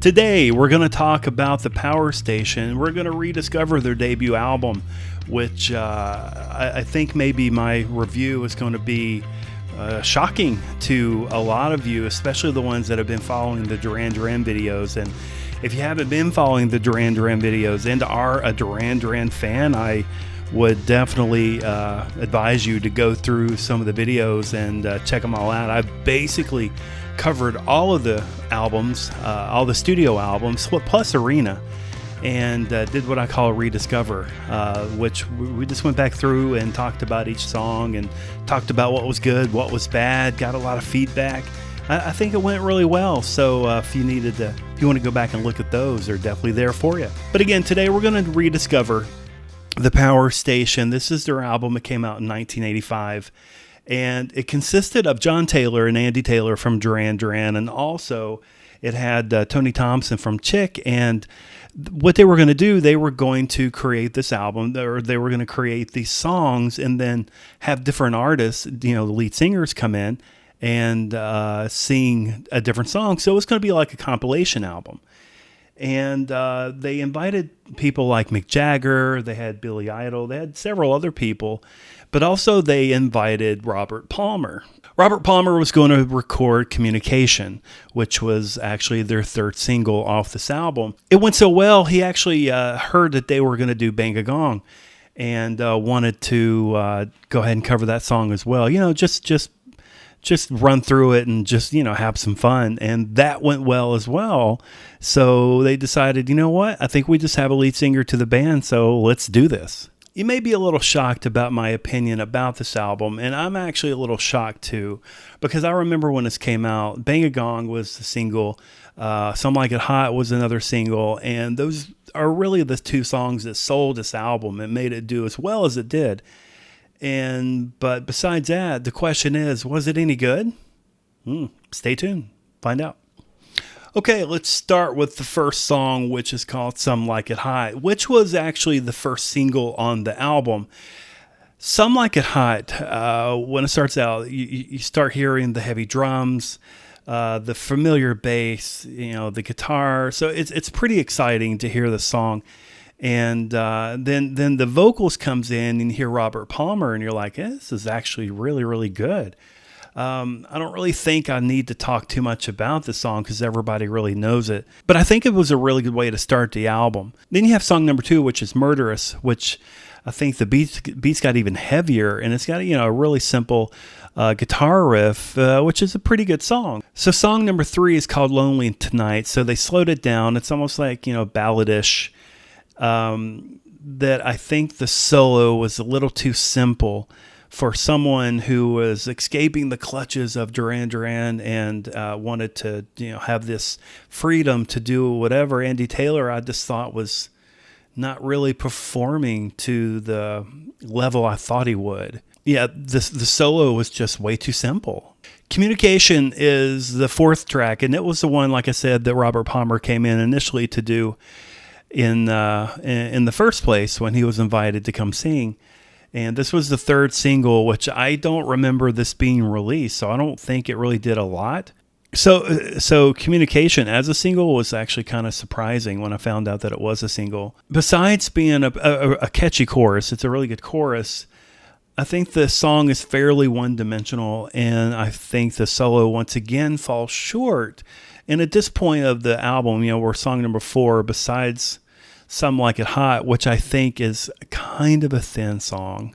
Today, we're going to talk about the Power Station. We're going to rediscover their debut album, which I think maybe my review is going to be shocking to a lot of you, especially the ones that have been following the Duran Duran videos. And if you haven't been following the Duran Duran videos and are a Duran Duran fan, I would definitely advise you to go through some of the videos and check them all out. I've basically covered all of the albums, all the studio albums, plus Arena, and did what I call a rediscover, which we just went back through and talked about each song and talked about what was good, what was bad, got a lot of feedback. I think it went really well, so if you want to go back and look at those, they're definitely there for you. But again, today we're going to rediscover the Power Station. This is their album. It came out in 1985. And it consisted of John Taylor and Andy Taylor from Duran Duran, and also it had Tony Thompson from Chic. And what they were going to do, they were going to create this album, or they were going to create these songs, and then have different artists, the lead singers, come in and sing a different song. So it was going to be like a compilation album. And they invited people like Mick Jagger, they had Billy Idol, they had several other people, but also they invited Robert Palmer. Robert Palmer was going to record Communication, which was actually their third single off this album. It went so well, he actually heard that they were going to do Bang a Gong and wanted to go ahead and cover that song as well. Just run through it and just, have some fun. And that went well as well. So they decided, you know what? I think we just have a lead singer to the band, so let's do this. You may be a little shocked about my opinion about this album, and I'm actually a little shocked too, because I remember when this came out, Bang a Gong was the single, Some Like It Hot was another single, and those are really the two songs that sold this album and made it do as well as it did. But besides that, the question is, was it any good? Stay tuned. Find out. Okay, let's start with the first song, which is called Some Like It Hot, which was actually the first single on the album. Some Like It Hot, when it starts out, you start hearing the heavy drums, the familiar bass, the guitar. So it's pretty exciting to hear the song. And then the vocals comes in and you hear Robert Palmer and you're like, this is actually really, really good. I don't really think I need to talk too much about the song because everybody really knows it. But I think it was a really good way to start the album. Then you have song number 2, which is Murderous, which I think the beats got even heavier. And it's got, a really simple guitar riff, which is a pretty good song. So song number 3 is called Lonely Tonight. So they slowed it down. It's almost like, balladish. That I think the solo was a little too simple for someone who was escaping the clutches of Duran Duran and wanted to, have this freedom to do whatever. Andy Taylor, I just thought was not really performing to the level I thought he would. Yeah, the solo was just way too simple. Communication is the 4th track, and it was the one, like I said, that Robert Palmer came in initially to do in the first place when he was invited to come sing. And this was the 3rd single, which I don't remember this being released, so I don't think it really did a lot. So Communication as a single was actually kind of surprising when I found out that it was a single. Besides being a catchy chorus, it's a really good chorus, I think the song is fairly one-dimensional, and I think the solo once again falls short. And at this point of the album, we're song number 4, besides Some Like It Hot, which I think is kind of a thin song.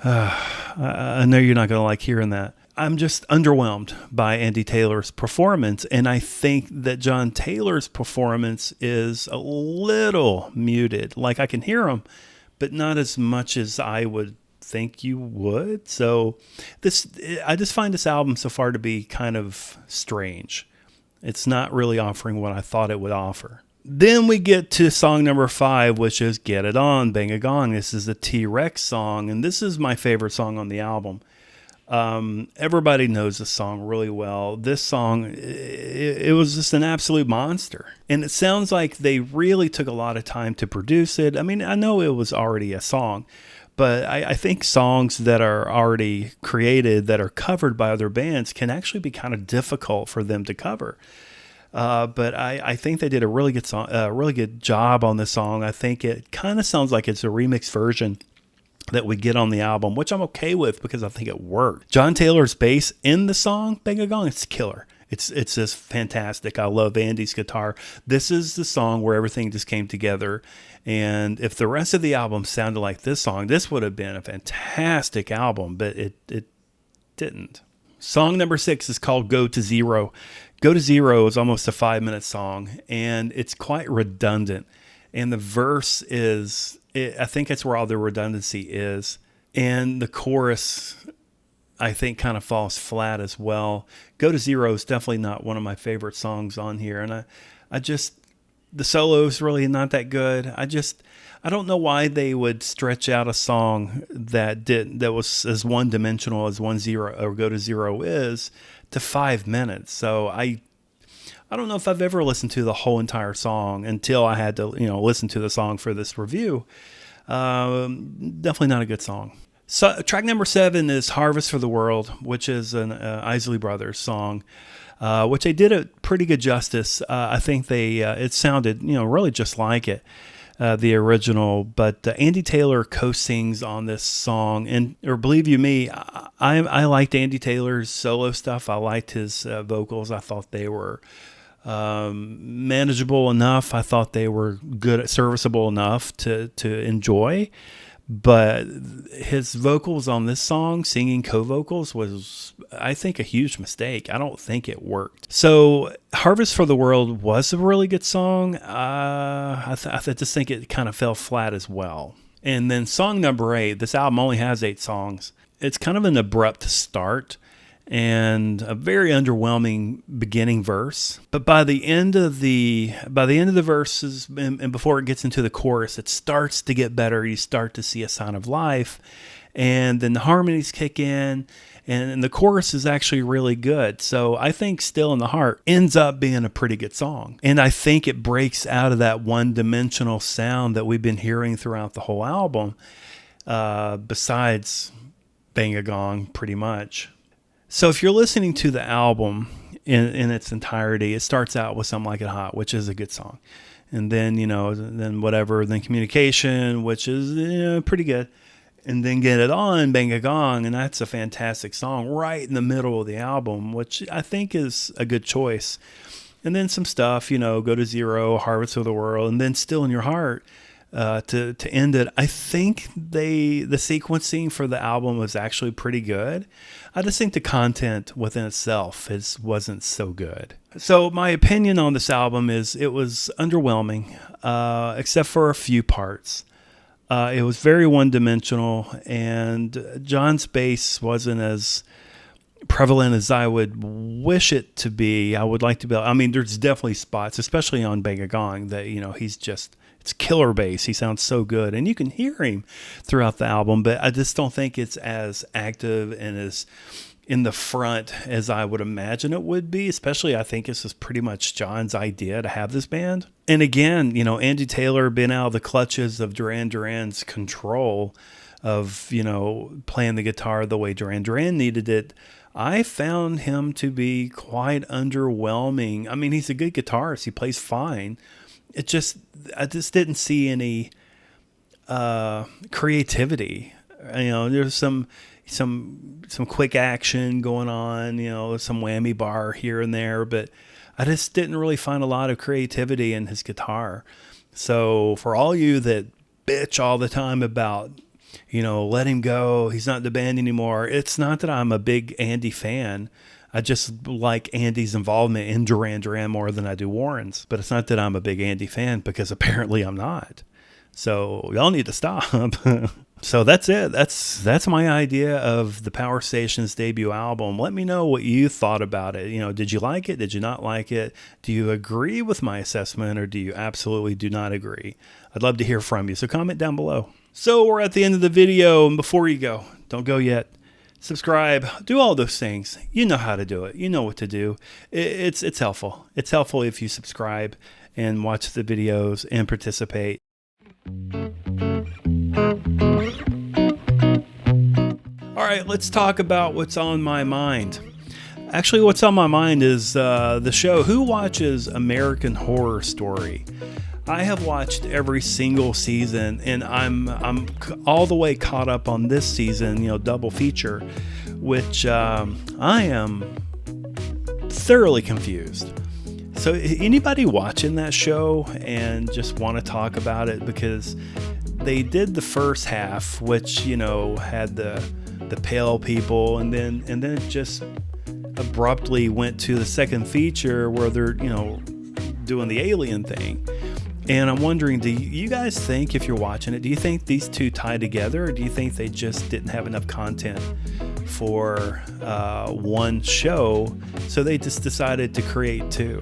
I know you're not going to like hearing that. I'm just underwhelmed by Andy Taylor's performance, and I think that John Taylor's performance is a little muted. Like I can hear him, but not as much as I would think you would. So I just find this album so far to be kind of strange. It's not really offering what I thought it would offer. Then we get to song number 5, which is Get It On, Bang a Gong. This is the T-Rex song, and this is my favorite song on the album. Everybody knows this song really well. This song, it was just an absolute monster. And it sounds like they really took a lot of time to produce it. I mean, I know it was already a song, but I think songs that are already created, that are covered by other bands, can actually be kind of difficult for them to cover. But I think they did a really good song, really good job on this song. I think it kind of sounds like it's a remix version that we get on the album, which I'm okay with because I think it worked. John Taylor's bass in the song Bang a Gong, it's killer. It's just fantastic. I love Andy's guitar. This is the song where everything just came together. And if the rest of the album sounded like this song, this would have been a fantastic album, but it didn't. Song number 6 is called Go to Zero. Go to Zero is almost a 5-minute song, and it's quite redundant. And the verse is, I think that's where all the redundancy is. And the chorus, I think, kind of falls flat as well. Go to Zero is definitely not one of my favorite songs on here. And I just, the solo is really not that good. I don't know why they would stretch out a song that was as one-dimensional as Go to Zero is to 5 minutes. So I don't know if I've ever listened to the whole entire song until I had to, listen to the song for this review. Definitely not a good song. So track number 7 is Harvest for the World, which is an Isley Brothers song, which they did a pretty good justice. I think it sounded, really just like it, the original. But Andy Taylor co-sings on this song, or believe you me, I liked Andy Taylor's solo stuff. I liked his vocals. I thought they were manageable enough. I thought they were good, serviceable enough to enjoy. But his vocals on this song, singing co-vocals, was, I think, a huge mistake. I don't think it worked. So Harvest for the World was a really good song. I just think it kind of fell flat as well. And then song number 8, this album only has 8 songs. It's kind of an abrupt start and a very underwhelming beginning verse. But by the end of the verses and before it gets into the chorus, it starts to get better. You start to see a sign of life, and then the harmonies kick in, and the chorus is actually really good. So I think Still in the Heart ends up being a pretty good song. And I think it breaks out of that one-dimensional sound that we've been hearing throughout the whole album, besides Bang a Gong, pretty much. So if you're listening to the album in its entirety, it starts out with Some Like It Hot, which is a good song. And then, then Communication, which is pretty good. And then Get It On, Bang a Gong, and that's a fantastic song right in the middle of the album, which I think is a good choice. And then some stuff, Go to Zero, Harvest of the World, and then Still in Your Heart. To end it, I think the sequencing for the album was actually pretty good. I just think the content within itself wasn't so good. So my opinion on this album is it was underwhelming, except for a few parts. It was very one-dimensional, and John's bass wasn't as prevalent as I would wish it to be. I would like to be. There's definitely spots, especially on Bang a Gong, that it's killer bass. He sounds so good, and you can hear him throughout the album, but I just don't think it's as active and as in the front as I would imagine it would be. Especially, I think this is pretty much John's idea to have this band. And again, Andy Taylor been out of the clutches of Duran Duran's control of, playing the guitar the way Duran Duran needed it. I found him to be quite underwhelming. He's a good guitarist. He plays fine. I just didn't see any creativity. There's some quick action going on, some whammy bar here and there, but I just didn't really find a lot of creativity in his guitar. So for all you that bitch all the time about, let him go, he's not in the band anymore, it's not that I'm a big Andy fan. I just like Andy's involvement in Duran Duran more than I do Warren's. But it's not that I'm a big Andy fan, because apparently I'm not. So y'all need to stop. So that's it. That's my idea of the Power Station's debut album. Let me know what you thought about it. Did you like it? Did you not like it? Do you agree with my assessment, or do you absolutely do not agree? I'd love to hear from you. So comment down below. So we're at the end of the video, and before you go, don't go yet. Subscribe, do all those things. You know how to do it. You know what to do. It's helpful. It's helpful if you subscribe and watch the videos and participate. All right, let's talk about what's on my mind. Actually, what's on my mind is the show. Who watches American Horror Story? I have watched every single season, and I'm all the way caught up on this season, double feature, which I am thoroughly confused. So anybody watching that show and just want to talk about it, because they did the first half, which had the pale people, and then it just abruptly went to the second feature where they're doing the alien thing. And I'm wondering, do you guys think, if you're watching it, do you think these two tie together, or do you think they just didn't have enough content for one show, so they just decided to create two?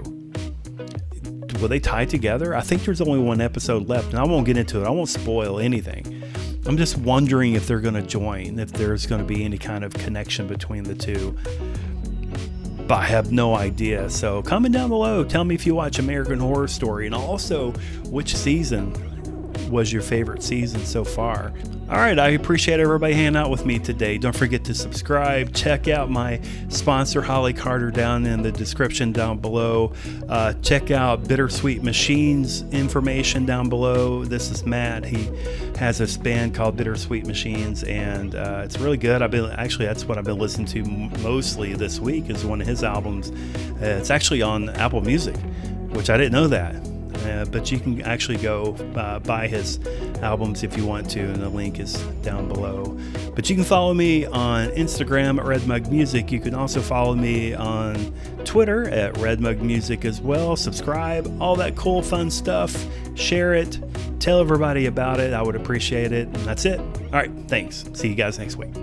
Will they tie together? I think there's only one episode left, and I won't get into it. I won't spoil anything. I'm just wondering if they're going to join, if there's going to be any kind of connection between the two. But I have no idea. So comment down below. Tell me if you watch American Horror Story, and also which season was your favorite season so far. All right, I appreciate everybody hanging out with me today. Don't forget to subscribe. Check out my sponsor, Holly Carter, down in the description down below. Check out Bittersweet Machines information down below. This is Matt. He has a band called Bittersweet Machines, and it's really good. That's what I've been listening to mostly this week, is one of his albums. It's actually on Apple Music, which I didn't know that. But you can actually go buy his albums if you want to, and the link is down below. But you can follow me on Instagram at RedMugMusic. You can also follow me on Twitter at RedMugMusic as well. Subscribe, all that cool, fun stuff. Share it. Tell everybody about it. I would appreciate it. And that's it. All right, thanks. See you guys next week.